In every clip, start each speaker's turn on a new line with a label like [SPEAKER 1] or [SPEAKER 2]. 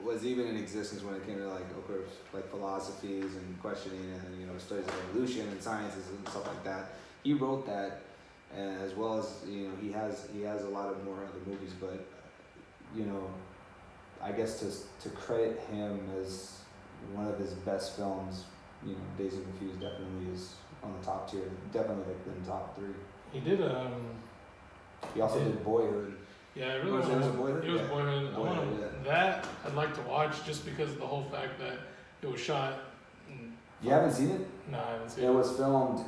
[SPEAKER 1] was even in existence when it came to like, of course, like philosophies and questioning and, you know, studies of evolution and sciences and stuff like that. He wrote that, as well as, you know, he has a lot of more other movies, but, you know, I guess to credit him as one of his best films, you know, Dazed and Confused definitely is on the top tier, definitely like in the top 3.
[SPEAKER 2] He did
[SPEAKER 1] He also did Boyhood.
[SPEAKER 2] Yeah, I really
[SPEAKER 1] was it Boyhood?
[SPEAKER 2] It was Boyhood.
[SPEAKER 1] Boyhood,
[SPEAKER 2] that I'd like to watch just because of the whole fact that it was shot.
[SPEAKER 1] You haven't seen it?
[SPEAKER 2] No, I haven't seen it.
[SPEAKER 1] It was filmed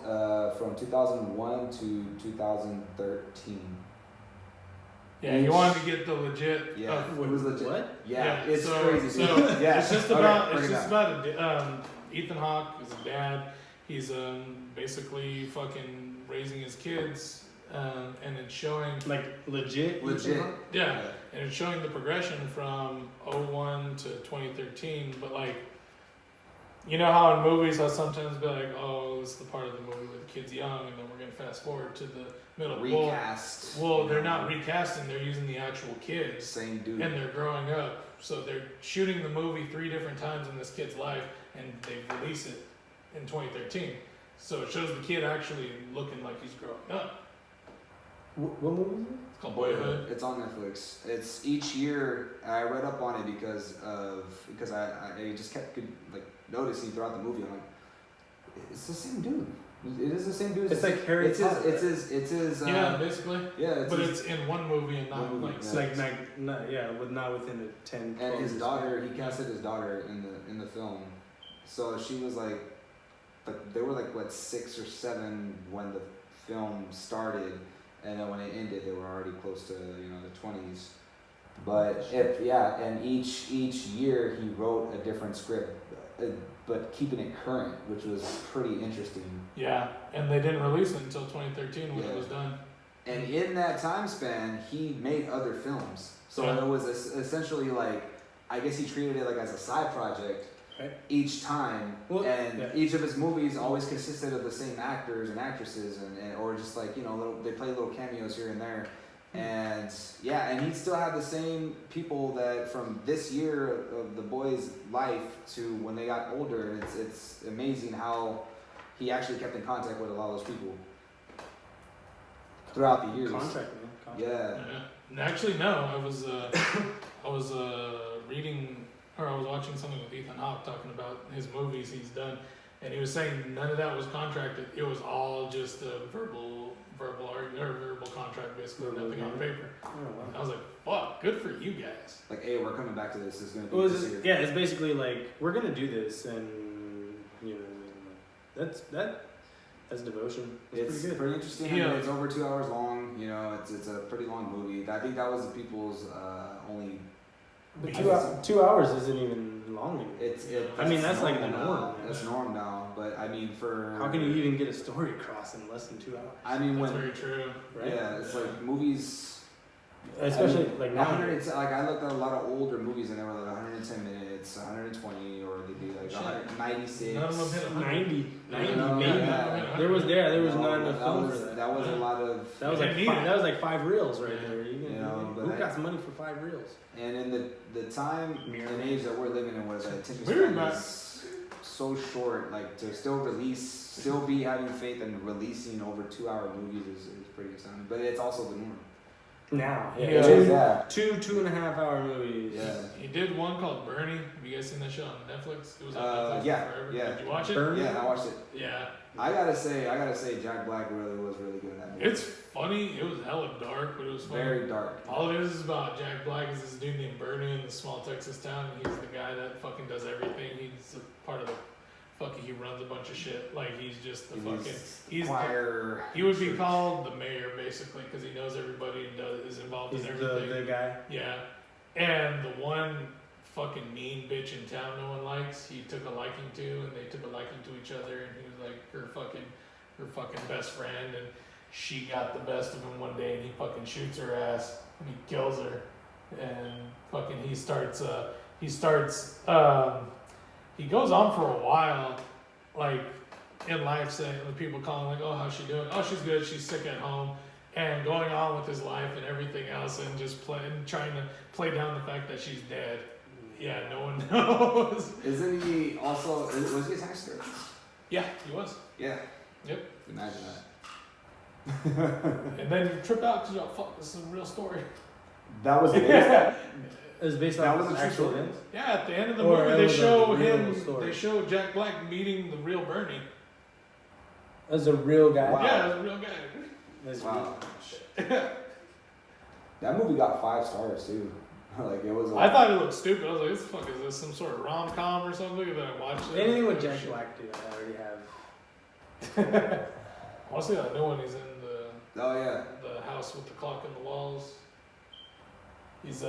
[SPEAKER 1] from 2001 to 2013.
[SPEAKER 2] Yeah, you wanted to get the legit.
[SPEAKER 1] Yeah, it was legit.
[SPEAKER 3] What?
[SPEAKER 1] Yeah, it's crazy.
[SPEAKER 2] So
[SPEAKER 1] yeah.
[SPEAKER 2] it's just about Ethan Hawke is a dad. He's basically fucking raising his kids, and it's showing
[SPEAKER 3] like legit.
[SPEAKER 2] Yeah, and it's showing the progression from 01 to 2013. But like, you know how in movies I sometimes be like, oh, this is the part of the movie where the kid's young, and then we're gonna fast forward to the middle.
[SPEAKER 1] Recast.
[SPEAKER 2] Well, they're not recasting. They're using the actual kids.
[SPEAKER 1] Same dude.
[SPEAKER 2] And they're growing up. So they're shooting the movie 3 different times in this kid's life, and they release it in 2013. So it shows the kid actually looking like he's growing up.
[SPEAKER 3] What movie is it?
[SPEAKER 2] It's called Boyhood.
[SPEAKER 1] It's on Netflix. It's each year. I read up on it because I just kept noticing throughout the movie. I'm like, it's the same dude. It is the same dude.
[SPEAKER 3] It's like Harry Potter.
[SPEAKER 1] It's his.
[SPEAKER 2] Yeah, basically.
[SPEAKER 1] Yeah,
[SPEAKER 2] it's in one movie and not like
[SPEAKER 3] it's not within the 10.
[SPEAKER 1] And his daughter, he casted his daughter in the film, so she was like they were like what 6 or 7 when the film started, and then when it ended, they were already close to the 20s. But and each year he wrote a different script, but keeping it current, which was pretty interesting.
[SPEAKER 2] Yeah, and they didn't release it until 2013 when it was done.
[SPEAKER 1] And in that time span, he made other films. So it was essentially like, I guess he treated it like as a side project each time. Well, each of his movies always consisted of the same actors and actresses, and or just like, they play little cameos here and there. And he still had the same people that from this year of the boys' life to when they got older. And it's amazing how he actually kept in contact with a lot of those people throughout the years.
[SPEAKER 3] Contract.
[SPEAKER 2] Yeah. And actually, no, I was reading, or I was watching something with Ethan Hawke talking about his movies he's done, and he was saying none of that was contracted. It was all just a verbal contract, basically, nothing on paper. Oh, wow. I was like, fuck, good for you guys.
[SPEAKER 1] Like, hey, we're coming back to this. It's gonna be this year.
[SPEAKER 3] Yeah, it's basically like, we're gonna do this, and that's devotion.
[SPEAKER 1] It's pretty interesting.
[SPEAKER 2] Yeah.
[SPEAKER 1] I mean, it's over 2 hours long. It's a pretty long movie. I think that was the people's only.
[SPEAKER 3] But 2 hours isn't even long anymore. That's like the norm.
[SPEAKER 1] That's norm now. But I mean,
[SPEAKER 3] how can you even get a story across in less than 2 hours?
[SPEAKER 1] I mean,
[SPEAKER 2] that's very true.
[SPEAKER 1] Right? Yeah, it's like movies.
[SPEAKER 3] Especially like now.
[SPEAKER 1] I looked at a lot of older movies and they were like 110 minutes, 120, or they'd be like 196.
[SPEAKER 2] None of them hit
[SPEAKER 3] 90 maybe.
[SPEAKER 1] Yeah.
[SPEAKER 3] There was not enough film for that.
[SPEAKER 1] That was a lot of.
[SPEAKER 3] That was like 5 reels right there. Who got some money for 5 reels?
[SPEAKER 1] And in the time and age that we're living in, where the attention span is so short, like to still be having faith in releasing over 2 hour movies is pretty astounding. But it's also the norm.
[SPEAKER 3] Now, 2.5 hour movies.
[SPEAKER 1] Yeah.
[SPEAKER 2] He did one called Bernie. Have you guys seen that show on Netflix? It was on Netflix forever.
[SPEAKER 1] Yeah.
[SPEAKER 2] Did you watch it?
[SPEAKER 3] Bernie?
[SPEAKER 1] Yeah, I watched it.
[SPEAKER 2] Yeah.
[SPEAKER 1] I gotta say, Jack Black was really good in that movie.
[SPEAKER 2] It's funny. It was hella dark, but it was funny.
[SPEAKER 1] Very dark.
[SPEAKER 2] All it is about Jack Black is this dude named Bernie in the small Texas town, and he's the guy that fucking does everything. He's a part of the he runs a bunch of shit. Like, he's just the choir. He would be called the mayor, basically, because he knows everybody and is involved in everything.
[SPEAKER 3] The guy.
[SPEAKER 2] Yeah. And the one fucking mean bitch in town no one likes, he took a liking to, and they took a liking to each other, and he was like her fucking best friend, and she got the best of him one day, and he fucking shoots her ass, and he kills her, and fucking he goes on for a while, like, in life, saying, people calling, like, oh, how's she doing? Oh, she's good, she's sick at home, and going on with his life and everything else, and just trying to play down the fact that she's dead. Yeah, no one knows.
[SPEAKER 1] Isn't he also? Was he a taxidermist?
[SPEAKER 2] Yeah, he was.
[SPEAKER 1] Yeah.
[SPEAKER 2] Yep.
[SPEAKER 1] Imagine that.
[SPEAKER 2] And then you trip out because you're like, fuck, this is a real story.
[SPEAKER 1] That was based.
[SPEAKER 3] It was based
[SPEAKER 1] That
[SPEAKER 3] on
[SPEAKER 1] was a true
[SPEAKER 3] actual
[SPEAKER 1] story?
[SPEAKER 3] events?
[SPEAKER 2] Yeah, at the end of the
[SPEAKER 3] Or
[SPEAKER 2] movie,
[SPEAKER 3] it
[SPEAKER 2] they
[SPEAKER 3] was a
[SPEAKER 2] show
[SPEAKER 3] real
[SPEAKER 2] him.
[SPEAKER 3] story?
[SPEAKER 2] They show Jack Black meeting the real Bernie.
[SPEAKER 3] As a real guy?
[SPEAKER 1] Wow.
[SPEAKER 2] Yeah, the real guy.
[SPEAKER 3] That's
[SPEAKER 1] Wow. That movie got 5 stars too. Like it was.
[SPEAKER 2] I thought it looked stupid. I was like, "This fuck is this? Some sort of rom-com or something?" And then I watched it.
[SPEAKER 3] Anything with Jack Black, dude, I already have.
[SPEAKER 2] I want to see that new one. He's in the house with the clock in the walls. His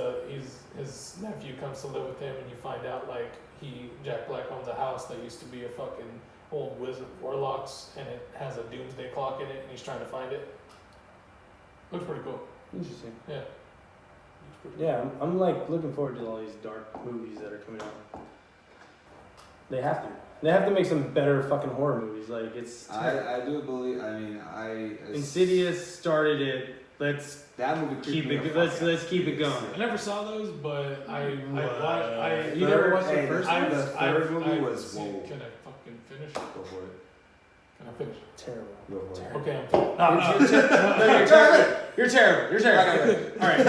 [SPEAKER 2] nephew comes to live with him, and you find out like Jack Black owns a house that used to be a fucking old wizard warlocks, and it has a doomsday clock in it, and he's trying to find it. Looks pretty cool.
[SPEAKER 3] Interesting.
[SPEAKER 2] Yeah.
[SPEAKER 3] Yeah, I'm like looking forward to all these dark movies that are coming out. They have to. They have to make some better fucking horror movies. Like it's.
[SPEAKER 1] I do believe. I mean,
[SPEAKER 3] Insidious started it.
[SPEAKER 1] That movie.
[SPEAKER 3] Keep it. Let's keep it going.
[SPEAKER 2] I never saw those, but
[SPEAKER 3] You never watched the first one?
[SPEAKER 1] The third movie was.
[SPEAKER 2] Can I fucking finish?
[SPEAKER 1] Go for it.
[SPEAKER 2] Can I finish?
[SPEAKER 3] Terrible.
[SPEAKER 1] Go for it.
[SPEAKER 2] Okay, I'm
[SPEAKER 3] You're terrible. You're terrible. You're terrible. All right.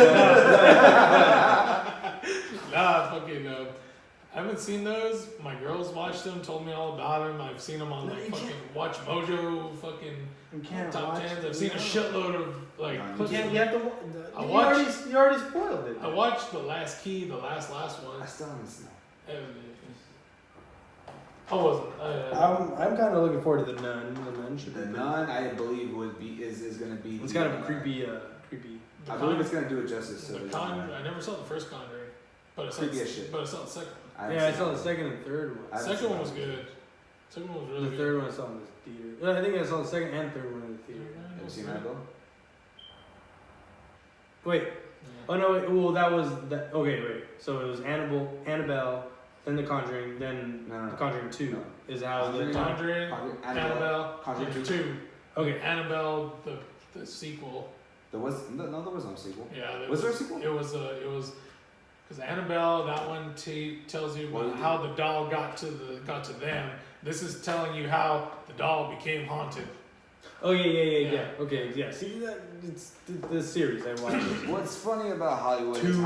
[SPEAKER 2] Fucking. I haven't seen those. My girls watched them, told me all about them. I've seen them on like fucking Watch Mojo, fucking top 10s. I've seen a shitload of like.
[SPEAKER 3] You have to. You already spoiled it.
[SPEAKER 2] I watched The Last Key, the last one.
[SPEAKER 1] I still haven't seen it.
[SPEAKER 2] I wasn't.
[SPEAKER 3] I'm kind of looking forward to The Nun. The Nun should be.
[SPEAKER 1] The Nun, I believe, is going to be.
[SPEAKER 3] It's kind of a creepy.
[SPEAKER 1] I believe it's going to do it justice.
[SPEAKER 2] The Conjuring. I never saw the first Conjuring, but I saw the second one.
[SPEAKER 3] I saw the second and third one.
[SPEAKER 2] The second one was good. Second one was really good.
[SPEAKER 3] The third one I saw in the theater. I think I saw the second and third one in the theater.
[SPEAKER 1] Have you seen Annabelle?
[SPEAKER 3] Wait. Yeah. Oh no. Wait. Well, that was that. Okay. Wait. So it was Annabelle, then The Conjuring, then The Conjuring 2 is how
[SPEAKER 2] the Conjuring, Annabelle,
[SPEAKER 1] Conjuring
[SPEAKER 2] 2. Okay. Annabelle, the sequel.
[SPEAKER 1] There was no sequel.
[SPEAKER 2] Yeah.
[SPEAKER 1] Was there a sequel?
[SPEAKER 2] It was because Annabelle, that one tells you how the doll got to them. This is telling you how the doll became haunted.
[SPEAKER 3] Oh yeah. Okay, yeah. See that it's the series I watched.
[SPEAKER 1] What's funny about Hollywood is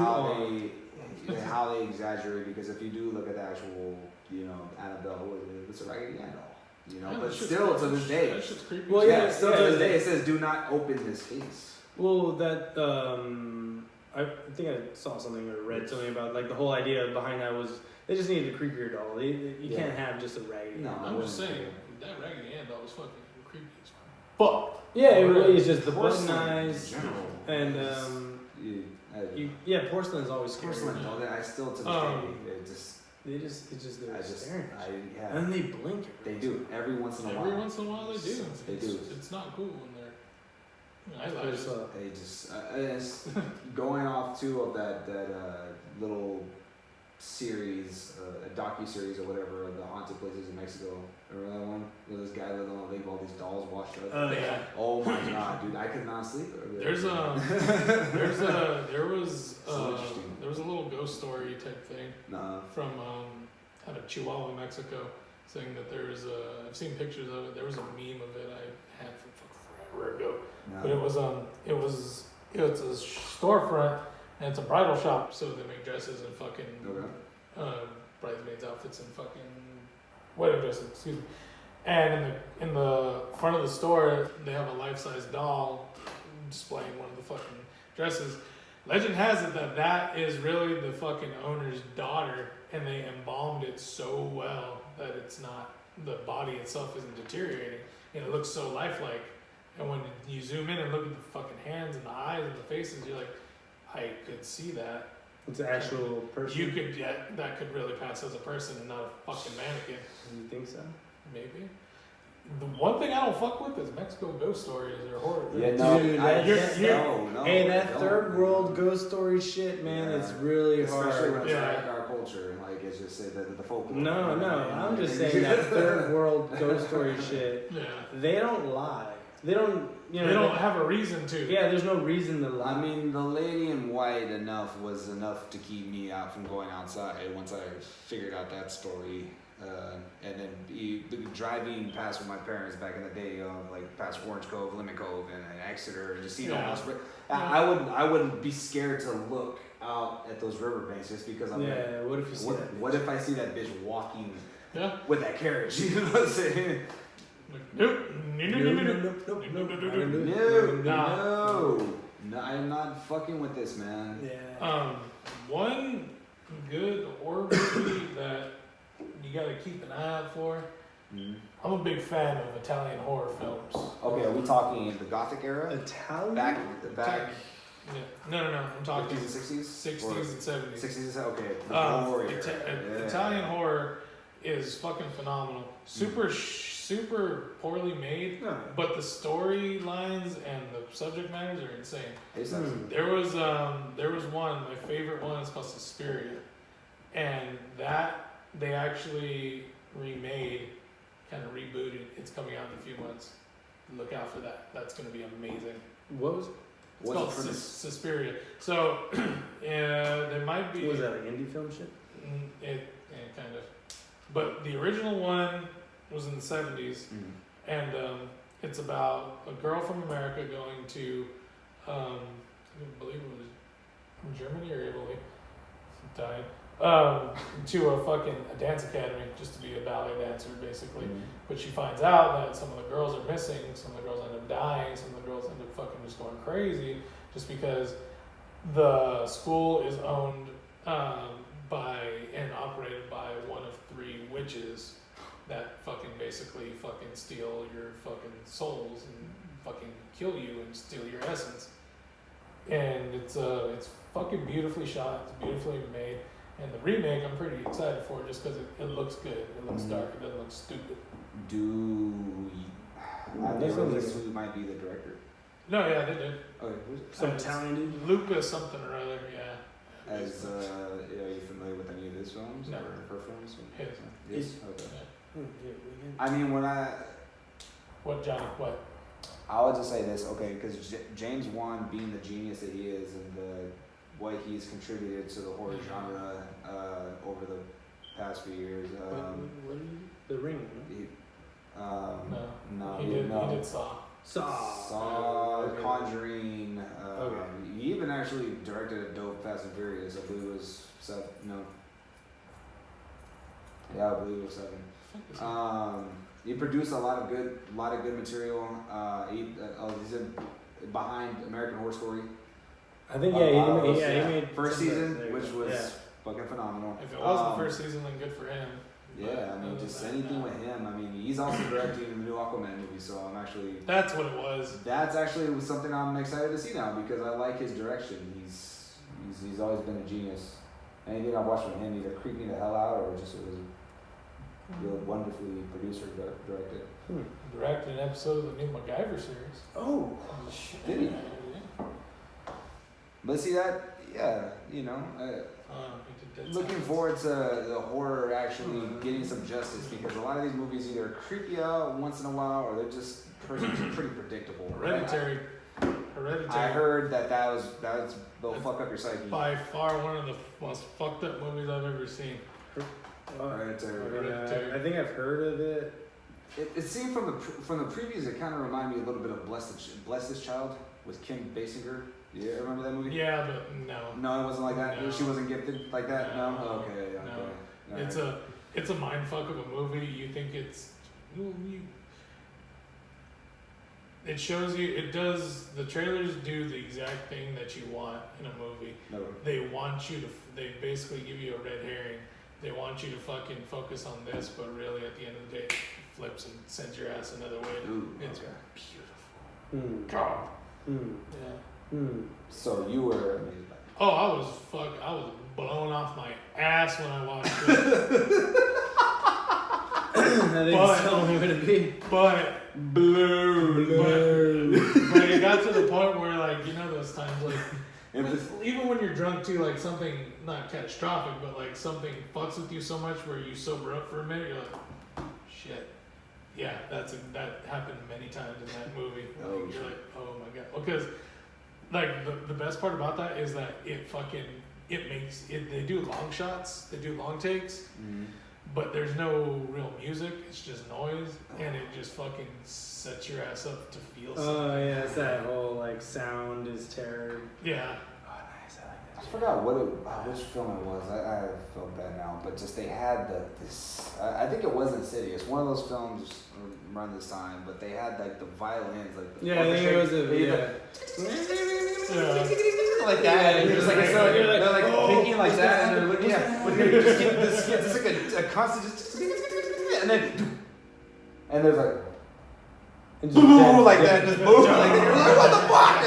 [SPEAKER 1] how they exaggerate, because if you do look at the actual, Annabelle, it's a Raggedy Ann doll. But still to this day.
[SPEAKER 2] That shit's creepy.
[SPEAKER 1] Well, yeah, still to this day it says do not open this case.
[SPEAKER 3] Well, that I think I saw something or read something about like the whole idea behind that was they just needed a creepier doll. You can't have just a Raggedy.
[SPEAKER 2] No, I'm just saying that Raggedy Ann doll was fucking creepy as fuck.
[SPEAKER 3] Yeah, it really is just the button eyes and porcelain is always scary.
[SPEAKER 1] Porcelain doll, I still to this day
[SPEAKER 3] they're staring.
[SPEAKER 1] And
[SPEAKER 3] then they blink.
[SPEAKER 1] They do every once in a while.
[SPEAKER 2] Every once in a while they do.
[SPEAKER 1] They do.
[SPEAKER 2] It's not cool when they're.
[SPEAKER 1] They just going off too of that little series, a docu-series or whatever of the haunted places in Mexico. Remember that one? Where this guy lived on a lake, all these dolls washed up.
[SPEAKER 3] Oh yeah.
[SPEAKER 1] Oh my god, dude, I could not sleep.
[SPEAKER 2] There was a little ghost story type thing from out of Chihuahua, Mexico, saying that I've seen pictures of it. There was a meme of it I had from forever ago. No. But it was a storefront and it's a bridal shop, so they make dresses and fucking bridesmaids outfits and fucking wedding dresses, excuse me. And in the front of the store they have a life-size doll displaying one of the fucking dresses. Legend has it that is really the fucking owner's daughter, and they embalmed it so well that it's not, the body itself isn't deteriorating and it looks so lifelike. And when you zoom in and look at the fucking hands and the eyes and the faces, you're like, I could see that.
[SPEAKER 3] It's an actual person?
[SPEAKER 2] That could really pass as a person and not a fucking mannequin.
[SPEAKER 3] You think so?
[SPEAKER 2] Maybe. The one thing I don't fuck with is Mexico ghost stories or horror.
[SPEAKER 3] Yeah, dude, that third world ghost story shit, man, it's really hard.
[SPEAKER 1] Especially when it's like our culture, like it's just the folklore.
[SPEAKER 3] No, I'm just saying that third world ghost story shit.
[SPEAKER 2] Yeah.
[SPEAKER 3] They don't lie. They don't. you know,
[SPEAKER 2] they don't have a reason to.
[SPEAKER 3] Yeah, there's no reason to lie.
[SPEAKER 1] I mean, the lady in white was enough to keep me out from going outside once I figured out that story. And then driving past with my parents back in the day, like past Orange Cove, Lemon Cove, and Exeter, and just seeing all those. I wouldn't be scared to look out at those riverbanks just because I'm like,
[SPEAKER 3] what if you see that?
[SPEAKER 1] What if I see that bitch walking
[SPEAKER 2] with
[SPEAKER 1] that carriage? You know what I'm saying?
[SPEAKER 2] Nope.
[SPEAKER 1] No, I'm not fucking with this, man.
[SPEAKER 3] Yeah.
[SPEAKER 2] One good horror movie that you gotta keep an eye out for. Mm-hmm. I'm a big fan of Italian horror films.
[SPEAKER 1] Okay, are we talking the Gothic era?
[SPEAKER 3] Italian?
[SPEAKER 1] Back.
[SPEAKER 2] Yeah. No. I'm talking
[SPEAKER 1] 50s and 60s?
[SPEAKER 2] 60s and 70s.
[SPEAKER 1] 60s and 70s. Okay.
[SPEAKER 2] Horror Italian horror is fucking phenomenal. Super poorly made, but the storylines and the subject matters are insane. There was one, my favorite one is called Suspiria, and that they actually remade, kind of rebooted. It's coming out in a few months. Look out for that. That's going to be amazing.
[SPEAKER 3] What was it?
[SPEAKER 2] It's called Suspiria. So there might be.
[SPEAKER 3] Was that like indie film shit?
[SPEAKER 2] Kind of. But the original one was in the 70s, and it's about a girl from America going to, I believe it was Germany or Italy, died, to a dance academy just to be a ballet dancer, basically. But she finds out that some of the girls are missing, some of the girls end up dying, some of the girls end up fucking just going crazy, just because the school is owned by and operated by one of 3 witches that basically steal your fucking souls and fucking kill you and steal your essence. And it's fucking beautifully shot, it's beautifully made. And the remake I'm pretty excited for just because it looks good. It looks dark, it doesn't look stupid.
[SPEAKER 1] Who might be the director?
[SPEAKER 2] No, yeah, they did.
[SPEAKER 1] Okay,
[SPEAKER 3] some talented
[SPEAKER 2] Luca something or other, yeah.
[SPEAKER 1] Are you familiar with any of his films or her films?
[SPEAKER 2] His.
[SPEAKER 1] Okay.
[SPEAKER 2] Yeah.
[SPEAKER 1] I mean,
[SPEAKER 2] What, Johnny? What?
[SPEAKER 1] I would just say this, okay, because James Wan, being the genius that he is, and what he's contributed to the horror genre over the past few years.
[SPEAKER 3] The Ring.
[SPEAKER 2] He did
[SPEAKER 1] Saw, Conjuring. He even actually directed a dope Fast and Furious. I believe it was 7. No. Yeah, I believe it was 7. He produced a lot of good material. He's behind American Horror Story.
[SPEAKER 3] I think he made
[SPEAKER 1] first season, which was fucking phenomenal.
[SPEAKER 2] If it was the first season, then good for him.
[SPEAKER 1] Yeah, I mean, just anything with him. I mean, he's also directing the new Aquaman movie, so I'm actually.
[SPEAKER 2] That's what it was.
[SPEAKER 1] That's actually something I'm excited to see now because I like his direction. He's always been a genius. Anything I watched from him either creeped me the hell out or just it was really wonderfully produced or directed.
[SPEAKER 2] Directed an episode of the new MacGyver series.
[SPEAKER 1] Oh, did he?
[SPEAKER 2] Yeah.
[SPEAKER 1] But see that, looking forward to the horror actually getting some justice because a lot of these movies either creep you out once in a while or they're just pretty predictable.
[SPEAKER 2] Hereditary.
[SPEAKER 1] I heard that was they'll fuck up your psyche.
[SPEAKER 2] By far one of the most fucked up movies I've ever seen.
[SPEAKER 1] Hereditary.
[SPEAKER 3] I think I've heard of it.
[SPEAKER 1] It seemed from the previews it kind of reminded me a little bit of Bless Child with Kim Basinger. Yeah, remember that movie?
[SPEAKER 2] Yeah, but no.
[SPEAKER 1] No, it wasn't like that.
[SPEAKER 2] No.
[SPEAKER 1] She wasn't gifted like that. No. Okay.
[SPEAKER 2] No. It's a mind fuck of a movie. You think it's it shows you. It does. The trailers do the exact thing that you want in a movie.
[SPEAKER 1] No.
[SPEAKER 2] They want you to. They basically give you a red herring. They want you to fucking focus on this, but really at the end of the day, it flips and sends your ass another way. It's beautiful. God. Yeah.
[SPEAKER 1] So you were amazed by it.
[SPEAKER 2] Oh, I was blown off my ass when I watched it.
[SPEAKER 3] I think it's the only way to be.
[SPEAKER 2] But but it got to the point where those times even when you're drunk too, something not catastrophic, but something fucks with you so much where you sober up for a minute, you're like, shit. Yeah, that happened many times in that movie.
[SPEAKER 1] Oh,
[SPEAKER 2] you're like, oh my god. Because like the best part about that is that they do long shots, they do long takes, but there's no real music. It's just noise, and it just fucking sets your ass up to feel something.
[SPEAKER 3] Oh yeah, it's that whole like sound is terror.
[SPEAKER 2] Yeah.
[SPEAKER 1] I forgot which film it was. I feel bad now, but just they had this. I think it was Insidious. One of those films around this time, but they had like the violins, like the
[SPEAKER 3] I think it was
[SPEAKER 1] like that. And just like they're like thinking like that, and they're looking just like a constant, and then there's like. And just boom, like that, just boom, like you're like, what the fuck?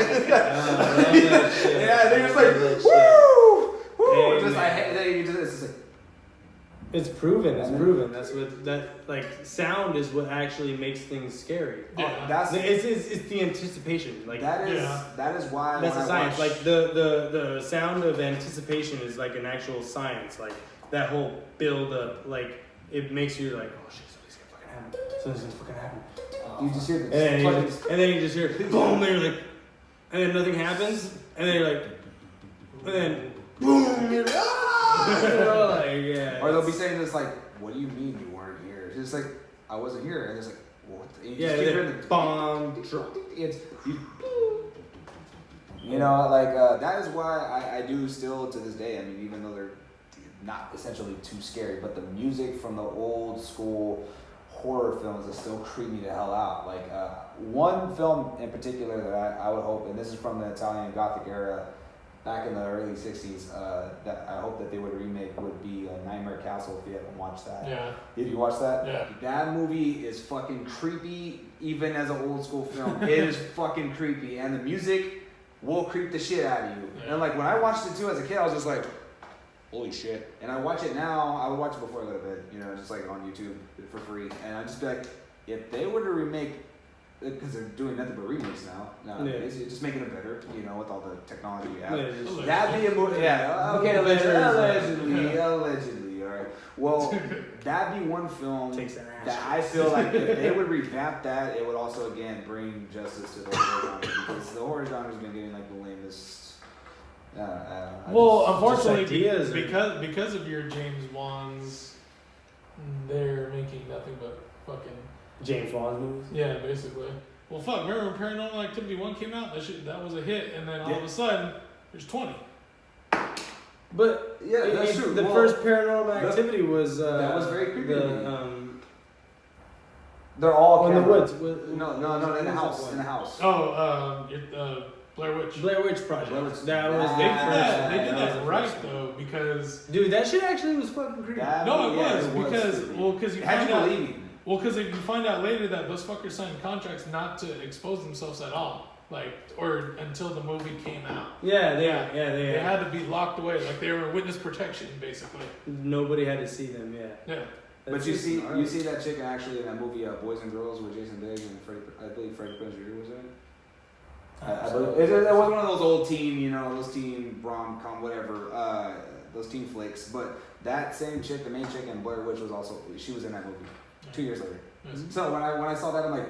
[SPEAKER 1] Yeah, they're just like, woo, just like, it's just like.
[SPEAKER 3] It's proven. It's proven. That's what like sound is what actually makes things scary.
[SPEAKER 2] Yeah.
[SPEAKER 3] It's the anticipation. Like
[SPEAKER 1] that is why.
[SPEAKER 3] That's a science. Like the sound of anticipation is like an actual science. Like that whole build up, like it makes you like, oh shit, something's gonna fucking happen. Something's gonna fucking happen.
[SPEAKER 1] You just hear this,
[SPEAKER 3] and then you just hear boom, and you're like, and then nothing happens, and then you're like, and then boom, you're like, ah! Like, yeah.
[SPEAKER 1] Or they'll be saying this like, what do you mean you weren't here? It's just like, I wasn't here, and it's like, what? And you just keep hearing the
[SPEAKER 3] bomb.
[SPEAKER 1] It's you know, like that is why I do still to this day. I mean, even though they're not essentially too scary, but the music from the old school horror films that still creep me the hell out. Like one film in particular that I would hope, and this is from the Italian Gothic era, back in the early 60s, that I hope that they would remake would be Nightmare Castle, if you haven't watched that.
[SPEAKER 2] Yeah.
[SPEAKER 1] Did you watch that?
[SPEAKER 2] Yeah.
[SPEAKER 1] That movie is fucking creepy, even as an old school film. It is fucking creepy, and the music will creep the shit out of you.
[SPEAKER 2] Yeah.
[SPEAKER 1] And like when I watched it too as a kid, I was just like, holy shit. And I watch it now, I would watch it before a little bit, you know, just like on YouTube for free. And I'd just be like, if they were to remake, because they're doing nothing but remakes now, nowadays, you're just making it better, you know, with all the technology we have. That'd be a movie, okay, allegedly, alright. Well, that'd be one film that I feel like if they would revamp that, it would also, again, bring justice to the horror genre, because the horror genre's been getting like the lamest.
[SPEAKER 2] Unfortunately, because of your James Wan's, they're making nothing but fucking
[SPEAKER 3] James Wan movies.
[SPEAKER 2] Yeah, basically. Well, fuck. Remember when Paranormal Activity 1 came out? That was a hit, and then all of a sudden, there's 20.
[SPEAKER 3] But
[SPEAKER 1] yeah, that's true.
[SPEAKER 3] The first Paranormal Activity was
[SPEAKER 1] that was very creepy.
[SPEAKER 3] They're all in the woods.
[SPEAKER 1] No, in the house. In the house.
[SPEAKER 2] Blair Witch.
[SPEAKER 3] Blair Witch Project.
[SPEAKER 1] They did
[SPEAKER 2] that right though, because
[SPEAKER 3] dude, that shit actually was fucking creepy.
[SPEAKER 2] Because you find out. Because if you find out later that those fuckers signed contracts not to expose themselves at all, like, or until the movie came out. They had to be locked away, like they were witness protection, basically.
[SPEAKER 3] Nobody had to see them. Yeah.
[SPEAKER 1] But you see that chick actually in that movie Boys and Girls with Jason Biggs and I believe Freddie Prinze Jr. was in it. It was one of those old teen, those teen rom-com, whatever, those teen flicks. But that same chick, the main chick in Blair Witch, she was in that movie 2 years later. Mm-hmm. So when I saw that, I'm like,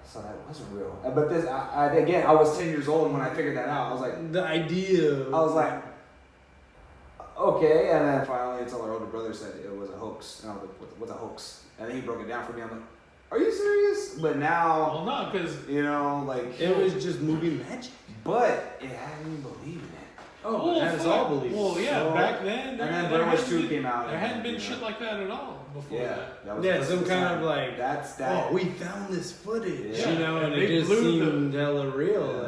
[SPEAKER 1] so that wasn't real. But this, again, I was 10 years old when I figured that out. I was like,
[SPEAKER 3] the idea.
[SPEAKER 1] I was like, okay. And then finally, until our older brother said it was a hoax, and I was like, what's a hoax? And then he broke it down for me. I'm like, are you serious? But now,
[SPEAKER 2] well, no, because
[SPEAKER 3] it was just movie magic.
[SPEAKER 1] But it had me believing it.
[SPEAKER 3] Oh, it has all believed.
[SPEAKER 2] Well, yeah, back then.
[SPEAKER 1] And then Blair Witch 2 came out.
[SPEAKER 2] There hadn't been shit like that at all before that.
[SPEAKER 3] Some kind of like,
[SPEAKER 1] that's that.
[SPEAKER 3] Oh, we found this footage,
[SPEAKER 2] and
[SPEAKER 3] it just seemed hella real.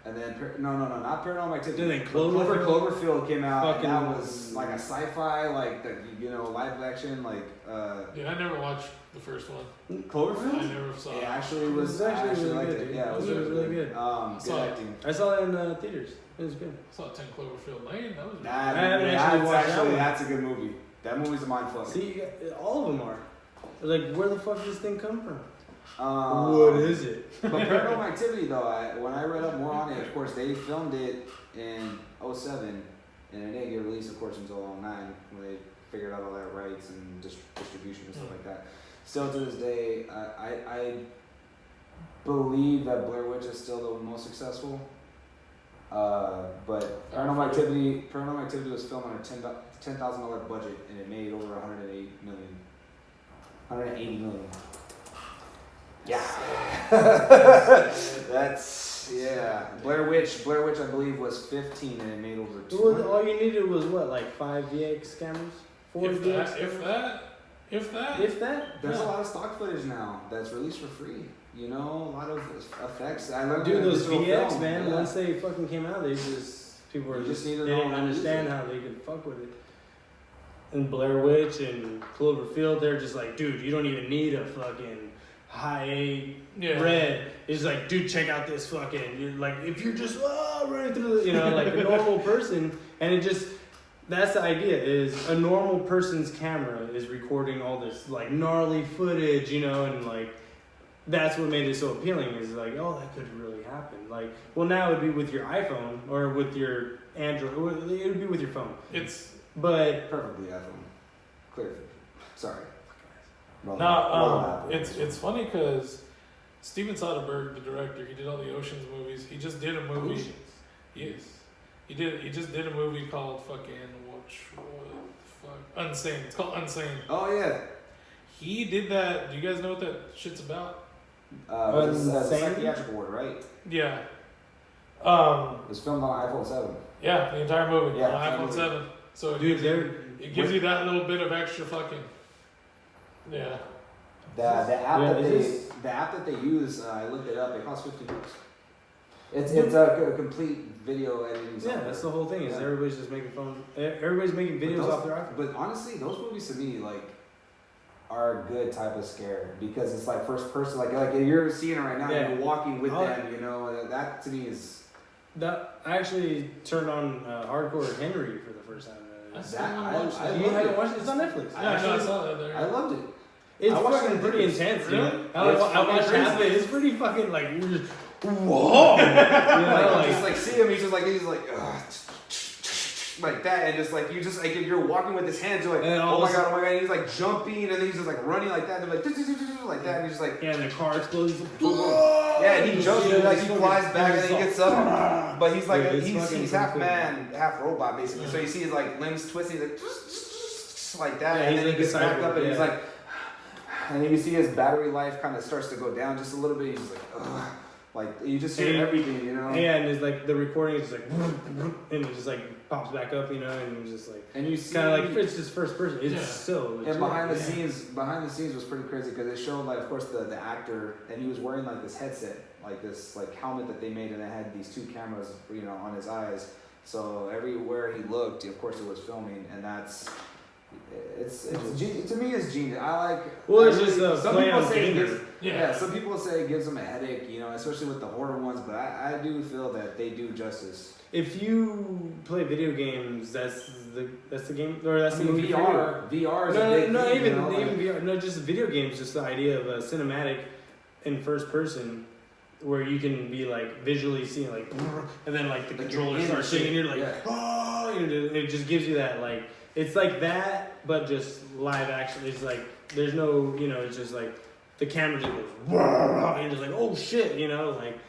[SPEAKER 1] And then, not Paranormal Activity.
[SPEAKER 3] Then
[SPEAKER 1] Cloverfield came out, and that was like a sci-fi, like, live action, like...
[SPEAKER 2] I never watched the first one.
[SPEAKER 1] Cloverfield?
[SPEAKER 2] I never saw it.
[SPEAKER 1] I actually liked it. Yeah, it was really good. Good acting.
[SPEAKER 3] I saw it in theaters. It was good.
[SPEAKER 2] I saw 10 Cloverfield Lane. That was
[SPEAKER 3] I haven't actually watched that one.
[SPEAKER 1] That's a good movie. That movie's a mindfuck.
[SPEAKER 3] See, all of them are. Like, where the fuck does this thing come from? What is it?
[SPEAKER 1] But Paranormal Activity, though, when I read up more on it, of course, they filmed it in 2007, and it didn't get released, of course, until 2009, when they figured out all that rights and distribution and stuff like that. still to this day, I believe that Blair Witch is still the most successful. But Paranormal Activity was filmed on a $10,000 budget, and it made over 180 million. Yeah. That's Blair Witch, I believe, was 15, and it made over 200.
[SPEAKER 3] All you needed was what, like 5 VX cameras? 4 VX cameras? If that.
[SPEAKER 1] There's a lot of stock footage now that's released for free. You know, a lot of effects. I love
[SPEAKER 3] those VX,
[SPEAKER 1] film.
[SPEAKER 3] man.
[SPEAKER 1] Yeah.
[SPEAKER 3] Once they fucking came out, they didn't understand how they could fuck with it. And Blair Witch and Cloverfield, they're just like, dude, you don't even need a fucking high red. It's like, dude, check out this fucking. You're like, if you're just running through, like a normal person, and it just. That's the idea, is a normal person's camera is recording all this, like, gnarly footage, and, like, that's what made it so appealing, is like, oh, that could really happen. Like, well, now it would be with your iPhone, or with your Android, it would be with your phone. But...
[SPEAKER 1] Perfectly iPhone. Clear. Sorry.
[SPEAKER 2] It's funny, because Steven Soderbergh, the director, he did all the Oceans movies. He just did a movie.
[SPEAKER 1] Oceans?
[SPEAKER 2] Yes. He just did a movie called Unsane. It's called Unsane.
[SPEAKER 1] Oh yeah.
[SPEAKER 2] He did that. Do you guys know what that shit's about?
[SPEAKER 1] It's a psychiatric ward, right?
[SPEAKER 2] Yeah.
[SPEAKER 1] It was filmed on iPhone 7.
[SPEAKER 2] Yeah, the entire movie.
[SPEAKER 1] Yeah,
[SPEAKER 2] on iPhone 7. So it gives you that little bit of extra fucking. Yeah.
[SPEAKER 1] The app that they use, I looked it up. It costs $50. It's a complete video editing software.
[SPEAKER 3] Yeah, that's the whole thing. Is everybody's just making everybody's making videos off their iPhone.
[SPEAKER 1] But honestly, those movies to me are a good type of scare, because it's like first person, like you're seeing it right now. Yeah. You're walking with them. That to me is.
[SPEAKER 3] That I actually turned on Hardcore Henry for the first time.
[SPEAKER 1] I
[SPEAKER 3] haven't watched it. It's on Netflix.
[SPEAKER 2] I saw that there.
[SPEAKER 1] I loved it.
[SPEAKER 3] It's fucking pretty intense, dude.
[SPEAKER 2] Really?
[SPEAKER 3] I watched half of it. It's pretty fucking like. Whoa!
[SPEAKER 1] Just see him. He's like like that, and just like you're walking with his hands. You're like, oh my god! And he's like jumping, and then he's just like running like that. And they're like that, and he's just like,
[SPEAKER 3] and the car explodes.
[SPEAKER 1] Yeah, and he jumps, and he flies back, and then he gets up. But he's like he's half man, half robot, basically. So you see his like limbs twisting, like that, and then he gets back up, and he's like, and then you see his battery life kind of starts to go down just a little bit. He's just like, ugh. Like, you just hear everything, Yeah,
[SPEAKER 3] and it's like the recording is just like, and it just like pops back up, and it's just like,
[SPEAKER 1] and you see
[SPEAKER 3] kind of like it's just first person. It's so legit.
[SPEAKER 1] And behind the scenes was pretty crazy, because they showed, like, of course, the actor, and he was wearing like this headset, like this like helmet that they made, and it had these 2 cameras, on his eyes. So everywhere he looked, of course, it was filming, and that's. It's to me, it's genius. I like.
[SPEAKER 3] Well, it's just
[SPEAKER 1] some
[SPEAKER 3] play
[SPEAKER 1] people
[SPEAKER 3] on
[SPEAKER 1] say some people say it gives them a headache, especially with the horror ones. But I do feel that they do justice.
[SPEAKER 3] If you play video games, that's the game, or that's the movie.
[SPEAKER 1] VR is a big thing,
[SPEAKER 3] even VR. No, just video games. Just the idea of a cinematic in first person, where you can be like visually seeing like, and then like the controller starts shaking, and you're like, oh, it just gives you that like. It's like that, but just live action. It's like, there's no, it's just like, the camera just goes, and you're just like, oh shit, like,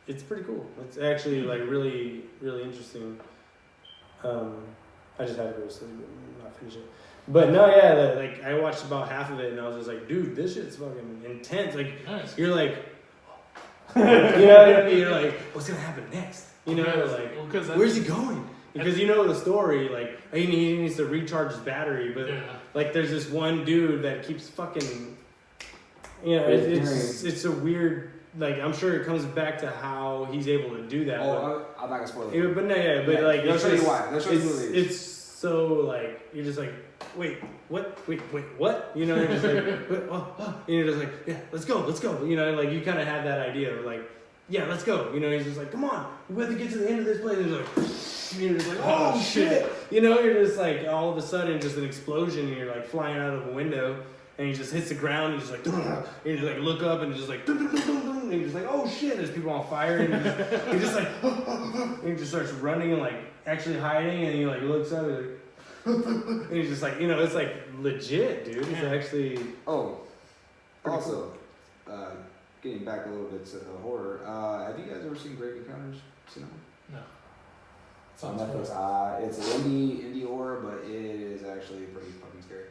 [SPEAKER 3] it's pretty cool. It's actually like really, really interesting. I just had to go to sleep and not finish it. But no, like, I watched about half of it, and I was just like, dude, this shit's fucking intense. Like,
[SPEAKER 2] nice.
[SPEAKER 3] You're like, you know what I mean? You're like, what's gonna happen next? Where's he going? Because the story, like, he needs to recharge his battery, but like, there's this one dude that keeps fucking, it's a weird, like, I'm sure it comes back to how he's able to do that.
[SPEAKER 1] Oh, I'm not gonna spoil it.
[SPEAKER 3] But like,
[SPEAKER 1] they'll show you why.
[SPEAKER 3] It's so like, you're just like, wait, what? Wait, what? You're just like, you're just like, yeah, let's go. Like, you kind of have that idea of like, yeah, let's go. He's just like, come on, we have to get to the end of this place. And he's like. You're just like, oh shit! You're just like, all of a sudden, just an explosion, and you're like flying out of a window, and he just hits the ground, and he's just like, and you just like look up, and just like, and you're just like, oh shit! There's people on fire, and you're just like, and he just starts running and like actually hiding, and he like looks up, and And he's just like, it's like legit, dude. It's actually.
[SPEAKER 1] Oh, also, getting back a little bit to the horror. Have you guys ever seen Grave Encounters? Seen that one?
[SPEAKER 2] No.
[SPEAKER 1] It's on Netflix. It's an indie horror, but it is actually pretty fucking scary.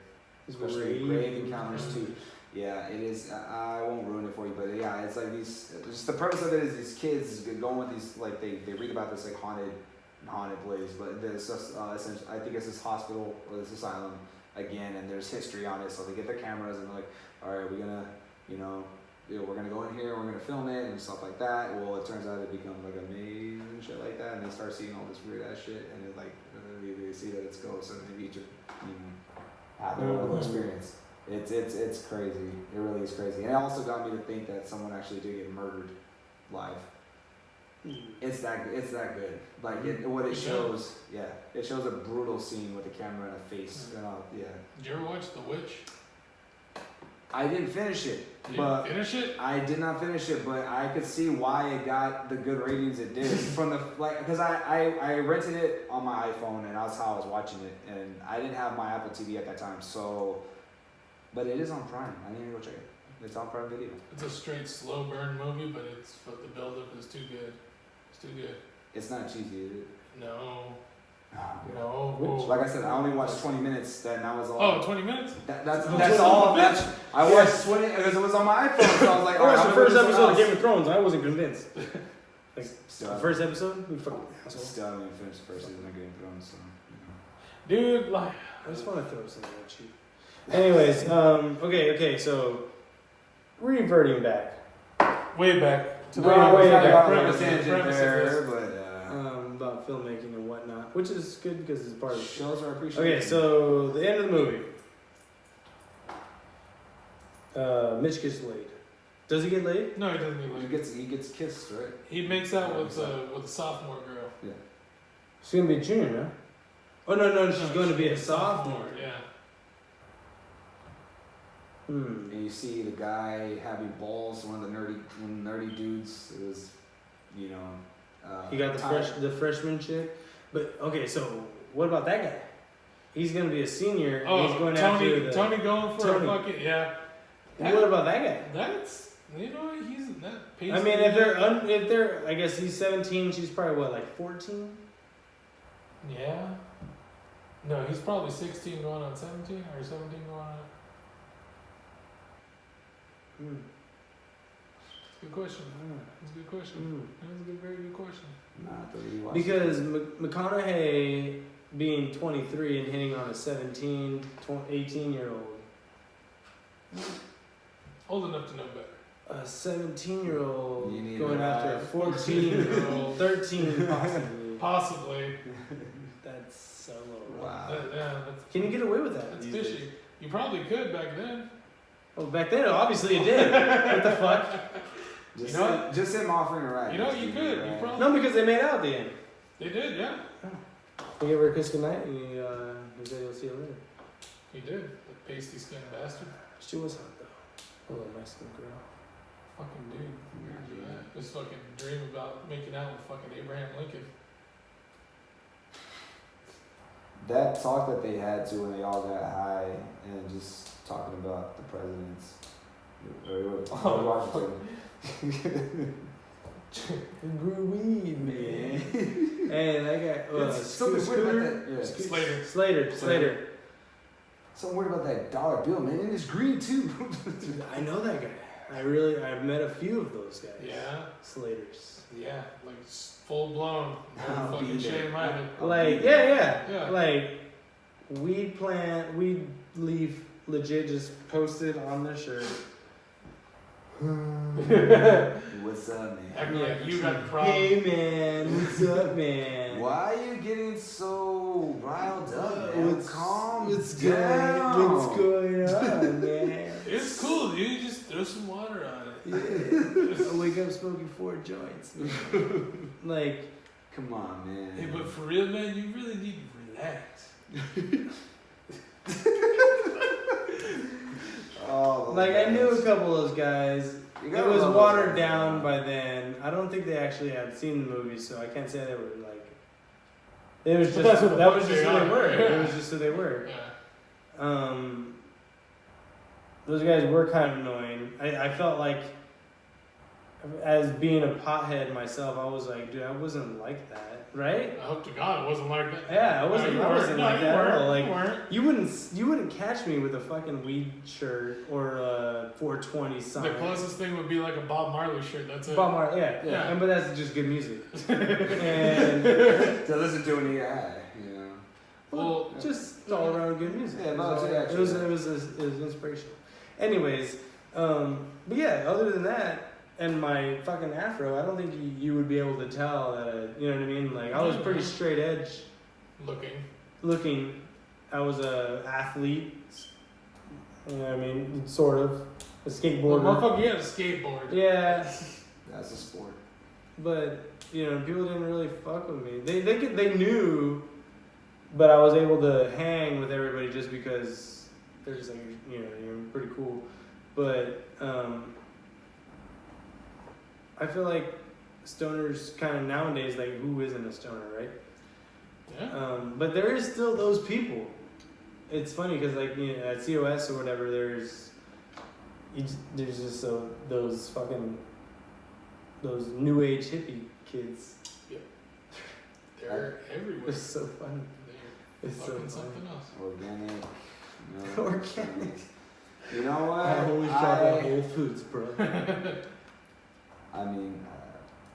[SPEAKER 1] Especially Grave Encounters 2. Yeah, it is. I won't ruin it for you, but yeah, it's like these. Just the premise of it is these kids going with these, like they read about this like haunted place, but this essentially, I think it's this hospital or this asylum again, and there's history on it. So they get their cameras and they're like, all right, we're gonna, we're gonna go in here, we're gonna film it and stuff like that. Well, it turns out it becomes like a maze and shit like that, and they start seeing all this weird ass shit, and it like they see that it's ghosts, and they each have their own experience. It's crazy. It really is crazy. And it also got me to think that someone actually did get murdered live. It's that good. Like what it shows, it shows a brutal scene with a camera and a face.
[SPEAKER 2] Did you ever watch The Witch?
[SPEAKER 1] I didn't finish it. I did not finish it, but I could see why it got the good ratings it did from the because I rented it on my iPhone and that's how I was watching it, and I didn't have my Apple TV at that time, so. But it is on Prime. I need to go check it. It's on Prime Video.
[SPEAKER 2] It's a straight slow burn movie, but the build-up is too good. It's too good.
[SPEAKER 1] It's not cheesy, is it?
[SPEAKER 2] No.
[SPEAKER 1] No. Like I said, I only watched 20 minutes. That was all.
[SPEAKER 2] Oh, 20 minutes?
[SPEAKER 1] That's all. I watched 20 because it was on my iPhone, so I was like,
[SPEAKER 3] I watched the first episode of Game of Thrones. I wasn't convinced. The first episode? We fucking assholes.
[SPEAKER 1] Still haven't even finished the first season of Game of Thrones, so.
[SPEAKER 3] Dude, I just want to throw something at you. Anyways, okay, so reverting back.
[SPEAKER 2] Way back.
[SPEAKER 1] To way back.
[SPEAKER 3] About filmmaking and whatnot, which is good because it's part of the
[SPEAKER 1] shows are appreciated.
[SPEAKER 3] Okay, so the end of the movie. Mitch gets laid. Does he get laid?
[SPEAKER 2] No, he doesn't get laid.
[SPEAKER 1] He gets kissed, right?
[SPEAKER 2] He makes out with a sophomore girl.
[SPEAKER 3] Yeah. She's gonna be a junior, no? Oh no, she's going to be a sophomore.
[SPEAKER 2] Yeah.
[SPEAKER 1] And you see the guy having balls, one of the nerdy dudes. It was,
[SPEAKER 3] he got the freshman chick. But okay, so what about that guy? He's gonna be a senior.
[SPEAKER 2] Oh,
[SPEAKER 3] he's going
[SPEAKER 2] Tony going for a fucking
[SPEAKER 3] What about that guy?
[SPEAKER 2] That's he's that.
[SPEAKER 3] I mean, if they're, I guess he's 17. She's probably what, like 14?
[SPEAKER 2] Yeah. No, he's probably 16 going on 17 or 17 going on. That's a good question. That's a good question. That's a very good question.
[SPEAKER 3] Because McConaughey being 23 and hitting on a 17, 18-year-old.
[SPEAKER 2] Old enough to know better.
[SPEAKER 3] A 17-year-old going after a 14-year-old, 13 possibly.
[SPEAKER 2] Possibly.
[SPEAKER 3] That's a little rough.
[SPEAKER 1] Wow.
[SPEAKER 3] Can you get away with that?
[SPEAKER 2] That's fishy. You probably could back then.
[SPEAKER 3] Well, back then, obviously you did. What the fuck?
[SPEAKER 1] Just him offering a ride.
[SPEAKER 2] You could. You probably.
[SPEAKER 3] No, because they made out at the end.
[SPEAKER 2] They did, yeah.
[SPEAKER 3] He gave her a kiss goodnight, and he said he'll see you later.
[SPEAKER 2] He did. The pasty skinned bastard.
[SPEAKER 3] She was hot though. A little Mexican girl.
[SPEAKER 2] Fucking dude. Yeah. Just fucking dream about making out with fucking Abraham Lincoln.
[SPEAKER 1] That talk that they had to when they all got high and just talking about the presidents. Washington.
[SPEAKER 3] Grew weed, man. Hey, that guy.
[SPEAKER 1] Something weird about that.
[SPEAKER 3] Slater.
[SPEAKER 1] Something weird about that dollar bill, man. And it's green too.
[SPEAKER 3] Dude, I know that guy. I've met a few of those guys.
[SPEAKER 2] Yeah.
[SPEAKER 3] Slaters.
[SPEAKER 2] Yeah, like full blown. No fucking shame either.
[SPEAKER 3] Like, yeah. Like, weed leaf legit just posted on their shirt.
[SPEAKER 1] What's up, man?
[SPEAKER 2] Acting like you got the problem.
[SPEAKER 3] Hey, man. What's up, man?
[SPEAKER 1] Why are you getting so riled up, man? Calm
[SPEAKER 3] What's
[SPEAKER 1] down.
[SPEAKER 3] What's going on, man?
[SPEAKER 2] It's cool, dude. You just throw some water on it.
[SPEAKER 3] Yeah. I wake up smoking 4 joints. Like,
[SPEAKER 1] come on, man.
[SPEAKER 2] Hey, but for real, man, you really need to relax.
[SPEAKER 3] I knew a couple of those guys. It was watered down by then. I don't think they actually had seen the movie, so I can't say they It was just that was just who they were. Yeah. It was just who they were.
[SPEAKER 2] Yeah.
[SPEAKER 3] Those guys were kind of annoying. I felt like, as being a pothead myself, I was like, dude, I wasn't like that, right?
[SPEAKER 2] I hope to God it wasn't like that.
[SPEAKER 3] Yeah, I wasn't like that at all. Like,
[SPEAKER 2] you
[SPEAKER 3] wouldn't catch me with a fucking weed shirt or a 420 sign.
[SPEAKER 2] The closest thing would be like a Bob Marley shirt. That's it.
[SPEAKER 3] Bob Marley, yeah. But that's just good music. And
[SPEAKER 1] to listen to when you had, you know.
[SPEAKER 3] Well, just all around good music.
[SPEAKER 1] Yeah,
[SPEAKER 3] it was inspirational. Anyways, but yeah, other than that, and my fucking afro, I don't think you would be able to tell that, you know what I mean? Like, I was pretty straight edge. Looking. I was a athlete. You know what I mean? Sort of. A skateboarder.
[SPEAKER 2] Well, motherfucker, you had a skateboard.
[SPEAKER 3] Yeah.
[SPEAKER 1] That's a sport.
[SPEAKER 3] But, you know, people didn't really fuck with me. They knew, but I was able to hang with everybody just because they're just like, you know, you're pretty cool. But, I feel like stoners kind of nowadays, like, who isn't a stoner, right?
[SPEAKER 2] Yeah.
[SPEAKER 3] But there is still those people. It's funny because, like, you know, at COS or whatever, there's just those new age hippie kids.
[SPEAKER 2] Yep. They're everywhere.
[SPEAKER 3] It's so funny.
[SPEAKER 2] It's so funny. Something else.
[SPEAKER 1] Organic.
[SPEAKER 3] No. Organic.
[SPEAKER 1] You know what?
[SPEAKER 3] I always shop at Whole Foods, bro.
[SPEAKER 1] I mean,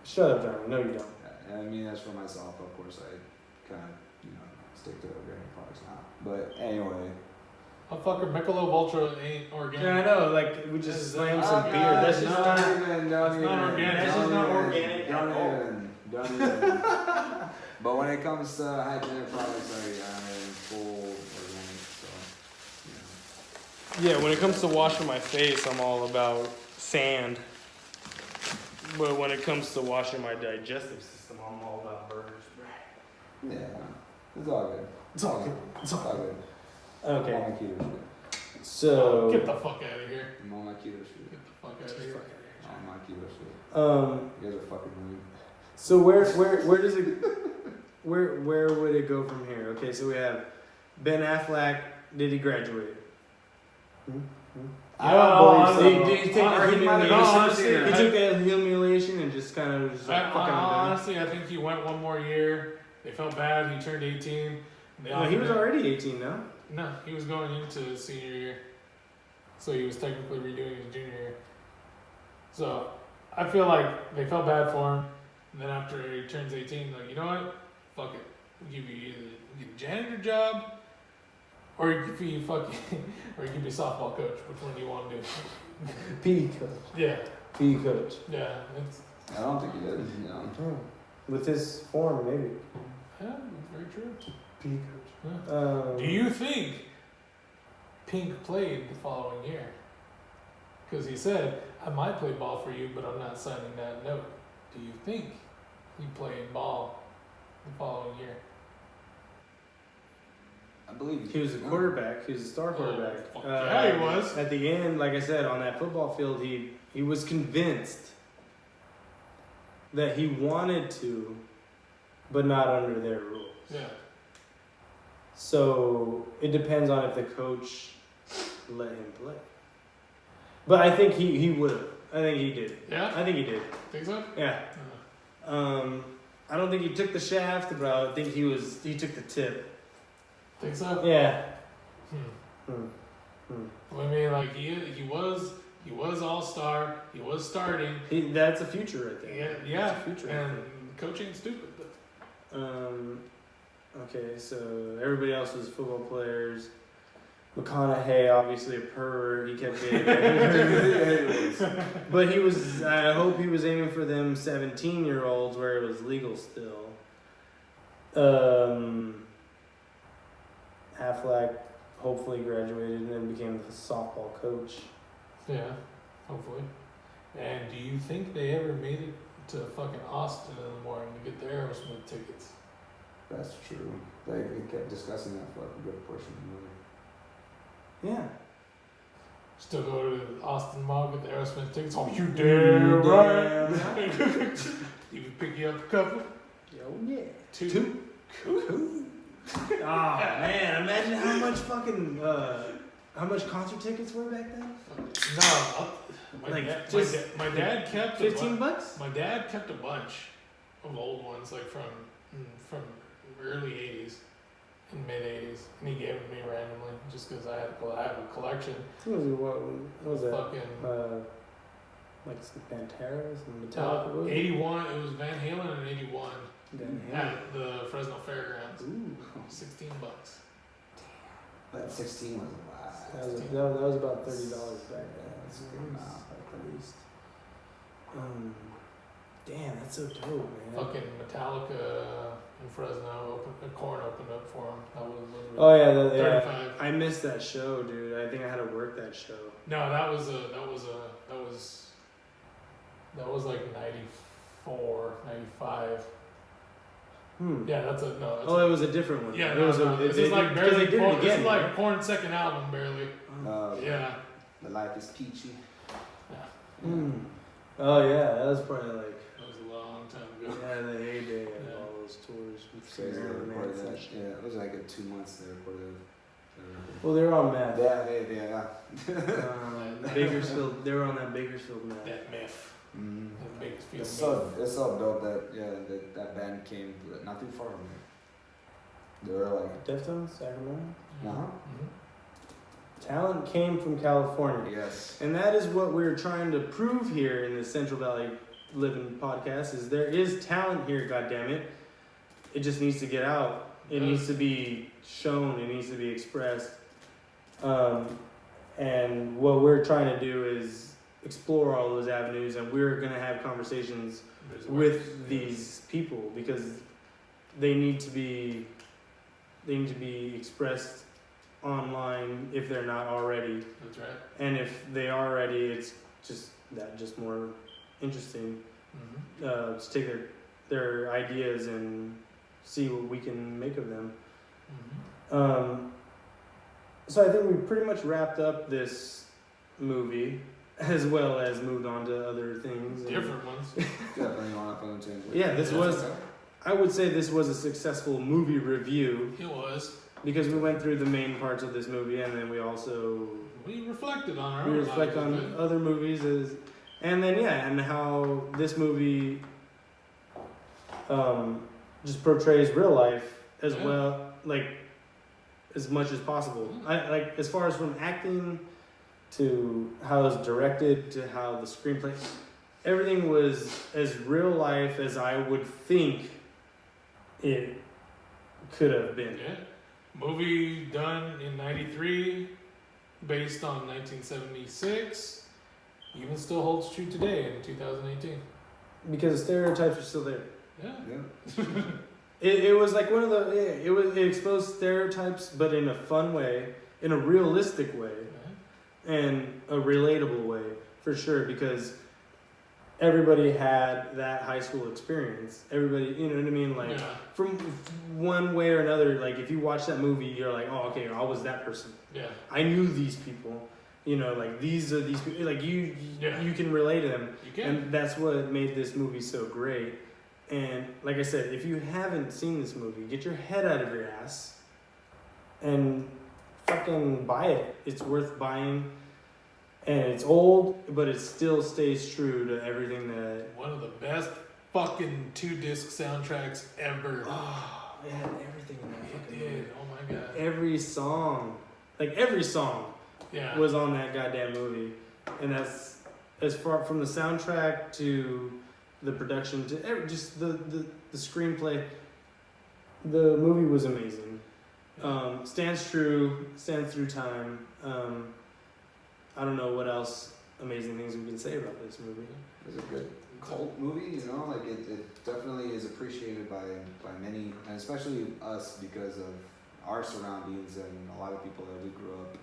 [SPEAKER 3] shut up, Johnny. No, you don't.
[SPEAKER 1] I mean, as for myself, of course, I kind of, you know, stick to organic products now. But anyway.
[SPEAKER 2] Motherfucker, Michelob Ultra ain't organic.
[SPEAKER 3] Yeah, I know. Like, we just slammed some beer. That's just not organic. That's just not organic at all.
[SPEAKER 1] Don't even. But when it comes to hygienic products, I'm full organic. So,
[SPEAKER 3] you know. Yeah, when it comes to washing my face, I'm all about sand. But when it comes to washing my digestive system, I'm all about burgers, bro.
[SPEAKER 1] Yeah, it's all good.
[SPEAKER 3] It's all good.
[SPEAKER 1] It's all good.
[SPEAKER 3] Okay.
[SPEAKER 1] I'm on my keto shit.
[SPEAKER 3] So
[SPEAKER 2] get the fuck out of here.
[SPEAKER 1] I'm on my keto shit.
[SPEAKER 2] Get the fuck out of here.
[SPEAKER 1] I'm on my keto shit. You guys are fucking rude.
[SPEAKER 3] So where does it where would it go from here? Okay, so we have Ben Affleck. Did he graduate?
[SPEAKER 1] I don't believe so.
[SPEAKER 3] Did he take the humiliation? He took that humiliation and just kind of just like fucking.
[SPEAKER 2] Honestly, I think he went one more year. They felt bad. He turned 18.
[SPEAKER 3] No, he was already 18 now.
[SPEAKER 2] No, he was going into his senior year. So he was technically redoing his junior year. So I feel like they felt bad for him. And then after he turns 18, like, you know what? Fuck it. We'll give you either a janitor job or you give you a softball coach. Which one do you want to do?
[SPEAKER 3] PE coach.
[SPEAKER 2] Yeah.
[SPEAKER 3] PE coach.
[SPEAKER 2] Yeah.
[SPEAKER 1] I don't think he did. You know.
[SPEAKER 3] With his form, maybe.
[SPEAKER 2] Yeah, very true.
[SPEAKER 3] PE coach.
[SPEAKER 2] Yeah. Do you think Pink played the following year? Because he said, I might play ball for you, but I'm not signing that note. Do you think he played ball the following year?
[SPEAKER 1] I believe
[SPEAKER 3] he was a quarterback. He was a star quarterback.
[SPEAKER 2] Yeah, he was.
[SPEAKER 3] At the end, like I said, on that football field, he was convinced that he wanted to, but not under their rules.
[SPEAKER 2] Yeah.
[SPEAKER 3] So it depends on if the coach let him play. But I think he would have. I think he did.
[SPEAKER 2] Yeah?
[SPEAKER 3] I think he did.
[SPEAKER 2] Think so?
[SPEAKER 3] Yeah. I don't think he took the shaft, but I think he took the tip.
[SPEAKER 2] Think so?
[SPEAKER 3] Yeah.
[SPEAKER 2] I mean, like he was all-star. He was starting.
[SPEAKER 3] That's a future right there.
[SPEAKER 2] Yeah.
[SPEAKER 3] That's a future
[SPEAKER 2] and coaching's stupid.
[SPEAKER 3] Okay, so everybody else was football players. McConaughey, obviously a pervert. He kept getting but he was. I hope he was aiming for them 17-year-olds where it was legal still. Affleck hopefully graduated and then became the softball coach.
[SPEAKER 2] Yeah, hopefully. And do you think they ever made it to fucking Austin in the morning to get the Aerosmith tickets?
[SPEAKER 1] That's true. They kept discussing that for a good portion of the movie.
[SPEAKER 3] Yeah.
[SPEAKER 2] Still go to the Austin Mall, get the Aerosmith tickets. Oh, you damn right. Even pick you up a couple.
[SPEAKER 3] Oh, yeah.
[SPEAKER 2] Two.
[SPEAKER 3] Cool. Oh man, imagine how much concert tickets were back then.
[SPEAKER 2] No, my dad kept
[SPEAKER 3] $15.
[SPEAKER 2] My dad kept a bunch of old ones, like from early '80s and mid '80s, and he gave them to me randomly just because I have a collection.
[SPEAKER 3] What was that?
[SPEAKER 2] Fucking
[SPEAKER 3] like some Pantera, some Metallica.
[SPEAKER 2] 81. It was Van Halen in '81 at the Fresno Fairgrounds.
[SPEAKER 3] Ooh,
[SPEAKER 2] $16.
[SPEAKER 1] But 16 was a lot.
[SPEAKER 3] That was about $30 back then.
[SPEAKER 1] That's a good amount.
[SPEAKER 3] At least. Damn, that's so dope, man.
[SPEAKER 2] Fucking Metallica in Fresno Korn opened up for him. That was
[SPEAKER 3] oh yeah,
[SPEAKER 2] 35.
[SPEAKER 3] I missed that show, dude. I think I had to work that show.
[SPEAKER 2] No, that was like 94, 95. Yeah, that's a no. That's
[SPEAKER 3] it was a different one.
[SPEAKER 2] Yeah,
[SPEAKER 3] this is like
[SPEAKER 2] barely. This is like
[SPEAKER 3] right?
[SPEAKER 2] Korn's second album, barely.
[SPEAKER 1] Yeah. The Life is Peachy.
[SPEAKER 2] Yeah.
[SPEAKER 3] Oh yeah, that was probably like.
[SPEAKER 2] That was a long time ago.
[SPEAKER 3] Yeah, the heyday of all those tours.
[SPEAKER 1] Crazy they recorded that. Yeah, it was like in 2 months they recorded.
[SPEAKER 3] Well, they were on meth.
[SPEAKER 1] Yeah.
[SPEAKER 3] Bakersfield. They were on that Bakersfield meth.
[SPEAKER 2] That myth.
[SPEAKER 1] It's so dope that that band came not too far from here. They were like
[SPEAKER 3] Deftones, Sacramento.
[SPEAKER 2] Mm-hmm.
[SPEAKER 3] Talent came from California.
[SPEAKER 1] Yes.
[SPEAKER 3] And that is what we're trying to prove here in the Central Valley Living podcast is there is talent here, goddammit. It just needs to get out. It needs to be shown. It needs to be expressed. And what we're trying to do is explore all those avenues, and we're going to have conversations with these people because they need to be expressed online if they're not already.
[SPEAKER 2] That's right.
[SPEAKER 3] And if they are already, it's just more interesting to take their ideas and see what we can make of them. So I think we pretty much wrapped up this movie as well as moved on to other things.
[SPEAKER 2] Different ones.
[SPEAKER 1] Definitely on up on the tangent.
[SPEAKER 3] Yeah, I would say this was a successful movie review.
[SPEAKER 2] It was.
[SPEAKER 3] Because we went through the main parts of this movie, and then we
[SPEAKER 2] reflected on our own.
[SPEAKER 3] We reflect on other movies, and how this movie just portrays real life as well, like as much as possible. I like as far as from acting to how it's directed to how the screenplay, everything was as real life as I would think it could have been.
[SPEAKER 2] Yeah. Movie done in 93, based on 1976, even still holds true today in 2018.
[SPEAKER 3] Because the stereotypes are still there.
[SPEAKER 2] Yeah.
[SPEAKER 3] It was like one of the it exposed stereotypes, but in a fun way, in a realistic way, and a relatable way for sure. Because everybody had that high school experience. Everybody, you know what I mean? Like from one way or another. Like if you watch that movie, you're like, oh, okay, I was that person.
[SPEAKER 2] Yeah.
[SPEAKER 3] I knew these people. You know, like these are these people. Like you can relate to them.
[SPEAKER 2] You can.
[SPEAKER 3] And that's what made this movie so great. And like I said, if you haven't seen this movie, get your head out of your ass and fucking buy it. It's worth buying. And it's old, but it still stays true to everything that...
[SPEAKER 2] One of the best fucking 2-disc soundtracks ever.
[SPEAKER 3] Oh, it had everything in that fucking
[SPEAKER 2] movie.
[SPEAKER 3] Did.
[SPEAKER 2] Oh my god.
[SPEAKER 3] Every song was on that goddamn movie. And that's as far from the soundtrack to the production to just the screenplay. The movie was amazing. Stands through time. I don't know what else amazing things we can say about this movie.
[SPEAKER 1] It was a good cult movie, you know, like it definitely is appreciated by many, and especially us because of our surroundings and a lot of people that we grew up,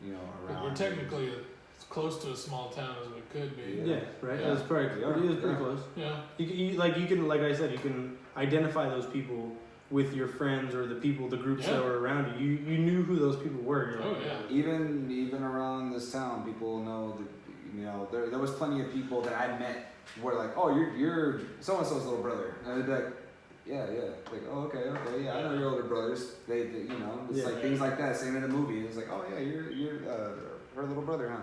[SPEAKER 1] you know, around.
[SPEAKER 2] We're technically as close to a small town as we could be.
[SPEAKER 3] Yeah, right. Yeah. That's pretty close.
[SPEAKER 2] Yeah.
[SPEAKER 3] You can, like I said, you can identify those people with your friends or the groups that were around you. You knew who those people were.
[SPEAKER 1] Even around this town, people know that, you know, there was plenty of people that I met who were like, oh, you're so and so's little brother, and they'd be like, Yeah. Like, oh, okay, yeah, I know your older brothers. They you know, it's like things like that. Same in the movie. It's like, oh yeah, you're her little brother, huh?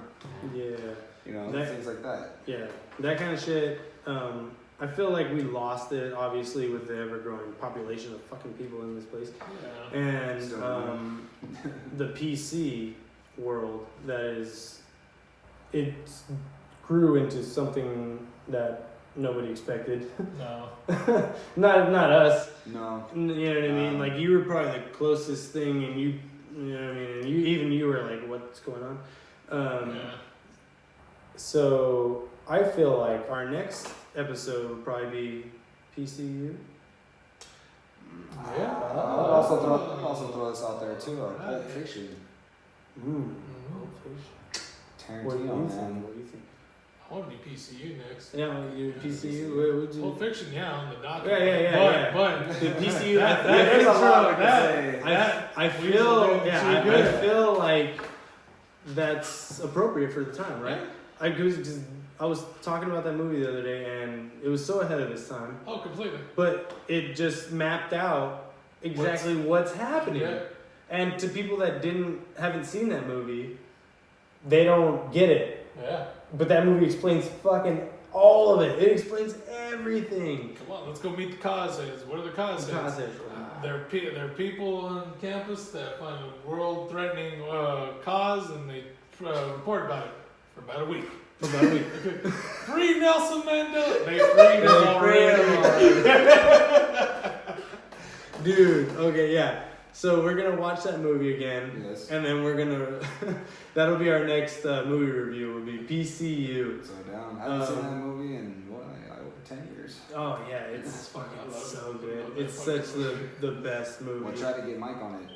[SPEAKER 3] Yeah.
[SPEAKER 1] You know, things like that.
[SPEAKER 3] Yeah, that kind of shit. I feel like we lost it, obviously, with the ever-growing population of fucking people in this place. Yeah. And the PC world, it grew into something that nobody expected.
[SPEAKER 2] No.
[SPEAKER 3] not us.
[SPEAKER 1] No.
[SPEAKER 3] You know what I mean? Like, you were probably the closest thing, and you know what I mean? And you were like, what's going on? So, I feel like our next episode would probably be PCU.
[SPEAKER 1] Yeah. I'll also throw this out there too. Pulp Fiction.
[SPEAKER 3] Pulp Fiction.
[SPEAKER 1] Tarantino,
[SPEAKER 3] What do you think?
[SPEAKER 2] I want to be PCU next.
[SPEAKER 3] Yeah, you PCU. Where would you?
[SPEAKER 2] Pulp Fiction, on the docket.
[SPEAKER 3] Yeah.
[SPEAKER 2] But
[SPEAKER 3] the PCU.
[SPEAKER 1] There's a lot to say.
[SPEAKER 3] I feel like that's appropriate for the time, right? I was talking about that movie the other day, and it was so ahead of its time.
[SPEAKER 2] Oh, completely.
[SPEAKER 3] But it just mapped out exactly what's happening. Yeah. And to people that haven't seen that movie, they don't get it.
[SPEAKER 2] Yeah.
[SPEAKER 3] But that movie explains fucking all of it. It explains everything.
[SPEAKER 2] Come on, let's go meet the causes. What are the causes? They're people on campus that find a world-threatening cause, and they report about it for about a week. Free Nelson Mandela. They freed him already.
[SPEAKER 3] Dude, okay, yeah. So we're going to watch that movie again.
[SPEAKER 1] Yes.
[SPEAKER 3] And then we're going to... that'll be our next movie review. Will be PCU.
[SPEAKER 1] So down. I haven't seen that movie in, over 10 years.
[SPEAKER 3] Oh, yeah. It's fucking so good. It's such the best movie.
[SPEAKER 1] We'll try to get Mike on it.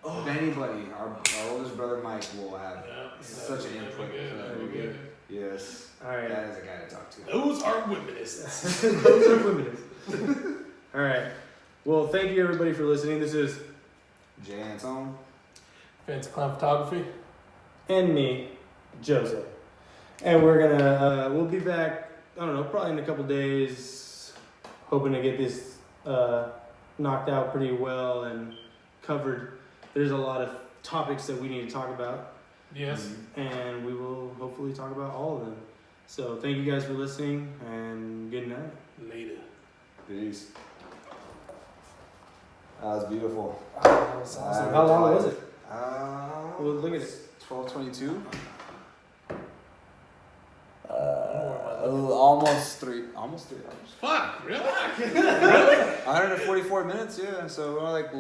[SPEAKER 1] Oh. If anybody, our oldest brother Mike will have such an input for that movie. Yes.
[SPEAKER 3] All right.
[SPEAKER 1] That is a guy to talk to.
[SPEAKER 2] Those are womanists.
[SPEAKER 3] Those are womanists. All right. Well, thank you everybody for listening. This is
[SPEAKER 1] Jay Antone,
[SPEAKER 2] Fancy Clown Photography,
[SPEAKER 3] and me, Jose. And we're gonna we'll be back. I don't know, probably in a couple days. Hoping to get this knocked out pretty well and covered. There's a lot of topics that we need to talk about.
[SPEAKER 2] Yes.
[SPEAKER 3] And we will hopefully talk about all of them. So thank you guys for listening, and good night.
[SPEAKER 2] Later.
[SPEAKER 1] Peace. That was beautiful.
[SPEAKER 3] That was awesome. How long was it?
[SPEAKER 1] Well,
[SPEAKER 3] look at it.
[SPEAKER 1] 12:22. Almost 3 hours.
[SPEAKER 2] Fuck, really?
[SPEAKER 1] Really? 144 minutes, yeah. So we're like